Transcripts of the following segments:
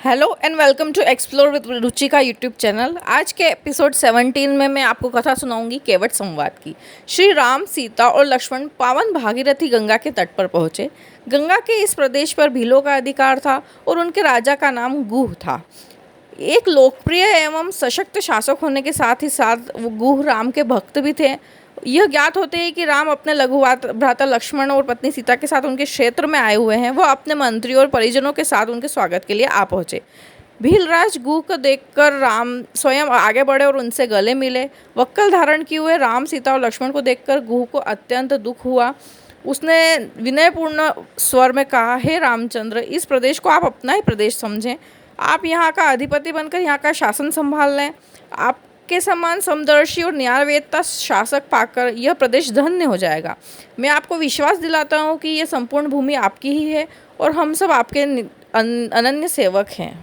Hello and welcome to explore with Ruchika YouTube channel. आज के episode 17 में मैं आपको कथा सुनाऊंगी केवट संवाद की। श्री राम, सीता और लक्ष्मण पावन भागीरथी गंगा के तट पर पहुँचे। गंगा के इस प्रदेश पर भीलों का अधिकार था और उनके राजा का नाम गुह था। एक लोकप्रिय एवं सशक्त शासक होने के साथ ही साथ वो गुह राम के भक्त भी थे। यह ज्ञात होते हैं कि राम अपने लघु भ्राता लक्ष्मण और पत्नी सीता के साथ उनके क्षेत्र में आए हुए हैं। वह अपने मंत्रियों और परिजनों के साथ उनके स्वागत के लिए आ पहुँचे। भीलराज गुह को देखकर राम स्वयं आगे बढ़े और उनसे गले मिले। वक्कल धारण किए हुए राम, सीता और लक्ष्मण को देखकर गुह को अत्यंत दुख हुआ। उसने विनयपूर्ण स्वर में कहा, हे रामचंद्र, इस प्रदेश को आप अपना ही प्रदेश समझें। आप यहाँ का अधिपति बनकर यहाँ का शासन संभाल लें। आपके समान समदर्शी और न्यायवेत्ता शासक पाकर यह प्रदेश धन्य हो जाएगा। मैं आपको विश्वास दिलाता हूँ कि यह संपूर्ण भूमि आपकी ही है और हम सब आपके अनन्य सेवक हैं।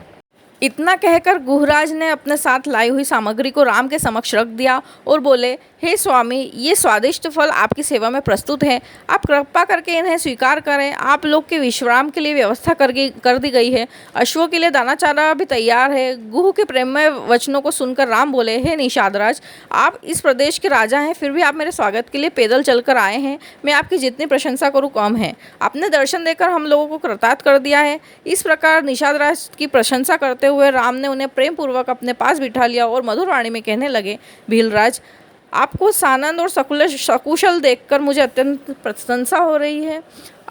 इतना कहकर गुहराज ने अपने साथ लाई हुई सामग्री को राम के समक्ष रख दिया और बोले, हे स्वामी, ये स्वादिष्ट फल आपकी सेवा में प्रस्तुत है। आप कृपा करके इन्हें स्वीकार करें। आप लोग के विश्राम के लिए व्यवस्था कर दी गई है। अश्वों के लिए दाना चारा भी तैयार है। गुह के प्रेममय वचनों को सुनकर राम बोले, हे निषादराज, आप इस प्रदेश के राजा हैं, फिर भी आप मेरे स्वागत के लिए पैदल चलकर आए हैं। मैं आपकी जितनी प्रशंसा करूँ कम है। आपने दर्शन देकर हम लोगों को कृतार्थ कर दिया है। इस प्रकार निषादराज की प्रशंसा करते हुए राम ने उन्हें प्रेम पूर्वक अपने पास बिठा लिया और मधुर वाणी में कहने लगे, भीलराज, आपको सानंद और सकुशल देखकर मुझे अत्यंत प्रशंसा हो रही है।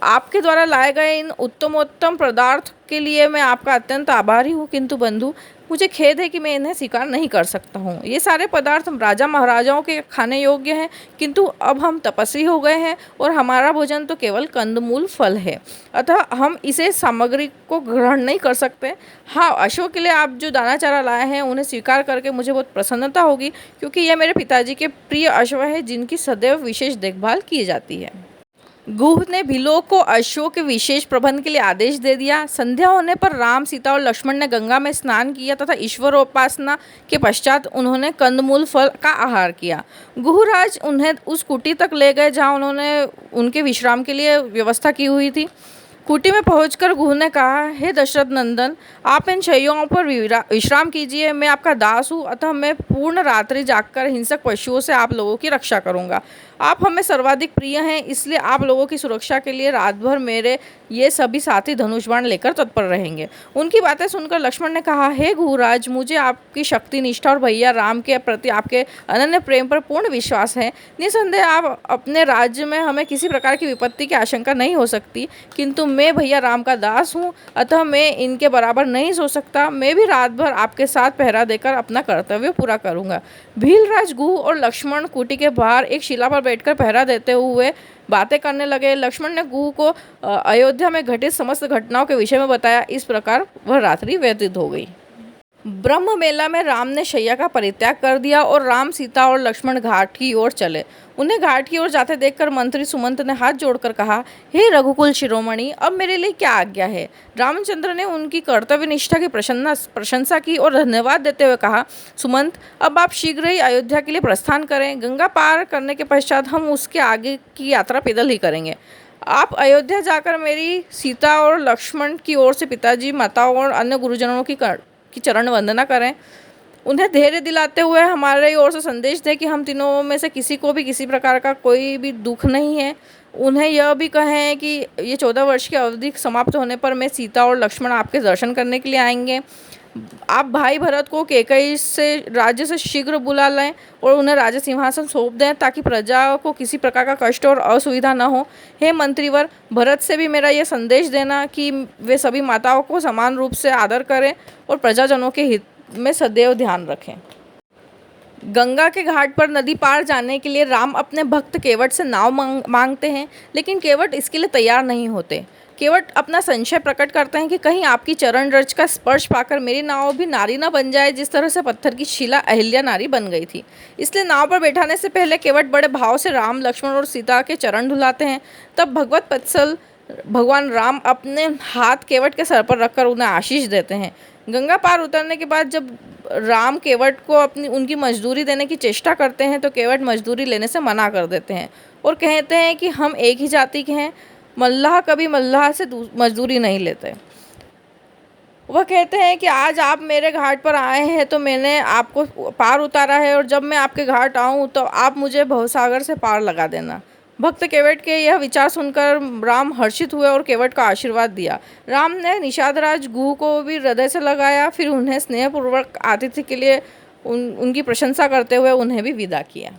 आपके द्वारा लाए गए इन उत्तमोत्तम पदार्थ के लिए मैं आपका अत्यंत आभारी हूँ, किंतु बंधु, मुझे खेद है कि मैं इन्हें स्वीकार नहीं कर सकता हूँ। ये सारे पदार्थ राजा महाराजाओं के खाने योग्य हैं, किंतु अब हम तपस्वी हो गए हैं और हमारा भोजन तो केवल कंदमूल फल है, अतः हम इसे सामग्री को ग्रहण नहीं कर सकते। हाँ, अश्वों के लिए आप जो दाना चारा लाए हैं उन्हें स्वीकार करके मुझे बहुत प्रसन्नता होगी, क्योंकि यह मेरे पिताजी के प्रिय अश्व है जिनकी सदैव विशेष देखभाल की जाती है। गुह ने भीलों को अश्वों के विशेष प्रबंध के लिए आदेश दे दिया। संध्या होने पर राम, सीता और लक्ष्मण ने गंगा में स्नान किया तथा ईश्वरोपासना के पश्चात उन्होंने कंदमूल फल का आहार किया। गुहराज उन्हें उस कुटी तक ले गए जहाँ उन्होंने उनके विश्राम के लिए व्यवस्था की हुई थी। कुटी में पहुंचकर गुह ने कहा, हे दशरथ नंदन, आप इन शैयों पर विश्राम कीजिए। मैं आपका दास हूँ, अतः मैं पूर्ण रात्रि जागकर हिंसक पशुओं से आप लोगों की रक्षा करूँगा। आप हमें सर्वाधिक प्रिय हैं, इसलिए आप लोगों की सुरक्षा के लिए रात भर मेरे ये सभी साथी धनुष बाण लेकर तत्पर रहेंगे। उनकी बातें सुनकर लक्ष्मण ने कहा, हे गुहराज, मुझे आपकी शक्ति, निष्ठा और भैया राम के प्रति आपके अनन्य प्रेम पर पूर्ण विश्वास है। निसंदेह आप अपने राज्य में हमें किसी प्रकार की विपत्ति की आशंका नहीं हो सकती, किंतु मैं भैया राम का दास हूँ, अतः मैं इनके बराबर नहीं सो सकता। मैं भी रात भर आपके साथ पहरा देकर अपना कर्तव्य पूरा करूँगा। भीलराज, गुह और लक्ष्मण कुटी के बाहर एक शिला पर बैठकर पहरा देते हुए बातें करने लगे। लक्ष्मण ने गुह को अयोध्या में घटित समस्त घटनाओं के विषय में बताया। इस प्रकार वह रात्रि व्यतीत हो गई। ब्रह्म मेला में राम ने शैया का परित्याग कर दिया और राम, सीता और लक्ष्मण घाट की ओर चले। उन्हें घाट की ओर जाते देखकर मंत्री सुमंत ने हाथ जोड़कर कहा, हे रघुकुल शिरोमणि, अब मेरे लिए क्या आज्ञा है। रामचंद्र ने उनकी कर्तव्य निष्ठा की प्रशंसा की और धन्यवाद देते हुए कहा, सुमंत, अब आप शीघ्र ही अयोध्या के लिए प्रस्थान करें। गंगा पार करने के पश्चात हम उसके आगे की यात्रा पैदल ही करेंगे। आप अयोध्या जाकर मेरी, सीता और लक्ष्मण की ओर से पिताजी, माताओं और अन्य गुरुजनों की चरण वंदना करें। उन्हें धैर्य दिलाते हुए हमारे ओर से संदेश दें कि हम तीनों में से किसी को भी किसी प्रकार का कोई भी दुख नहीं है। उन्हें यह भी कहें कि ये 14 वर्ष की अवधि समाप्त होने पर मैं, सीता और लक्ष्मण आपके दर्शन करने के लिए आएंगे। आप भाई भरत को कैकेयी से राज्य से शीघ्र बुला लें और उन्हें राज सिंहासन सौंप दें, ताकि प्रजा को किसी प्रकार का कष्ट और असुविधा न हो। हे मंत्रीवर, भरत से भी मेरा यह संदेश देना कि वे सभी माताओं को समान रूप से आदर करें और प्रजाजनों के हित में सदैव ध्यान रखें। गंगा के घाट पर नदी पार जाने के लिए राम अपने भक्त केवट से नाव मांगते हैं, लेकिन केवट इसके लिए तैयार नहीं होते। केवट अपना संशय प्रकट करते हैं कि कहीं आपकी चरण रज का स्पर्श पाकर मेरी नाव भी नारी न बन जाए, जिस तरह से पत्थर की शिला अहिल्या नारी बन गई थी। इसलिए नाव पर बैठाने से पहले केवट बड़े भाव से राम, लक्ष्मण और सीता के चरण धुलाते हैं। तब भगवत वत्सल भगवान राम अपने हाथ केवट के सर पर रखकर उन्हें आशीष देते हैं। गंगा पार उतरने के बाद जब राम केवट को उनकी मजदूरी देने की चेष्टा करते हैं, तो केवट मजदूरी लेने से मना कर देते हैं और कहते हैं कि हम एक ही जाति के हैं, मल्लाह कभी मल्लाह से मजदूरी नहीं लेते। वह कहते हैं कि आज आप मेरे घाट पर आए हैं तो मैंने आपको पार उतारा है, और जब मैं आपके घाट आऊँ तो आप मुझे भवसागर से पार लगा देना। भक्त केवट के यह विचार सुनकर राम हर्षित हुए और केवट का आशीर्वाद दिया। राम ने निषादराज गुह को भी हृदय से लगाया, फिर उन्हें स्नेहपूर्वक आतिथ्य के लिए उनकी प्रशंसा करते हुए उन्हें भी विदा किया।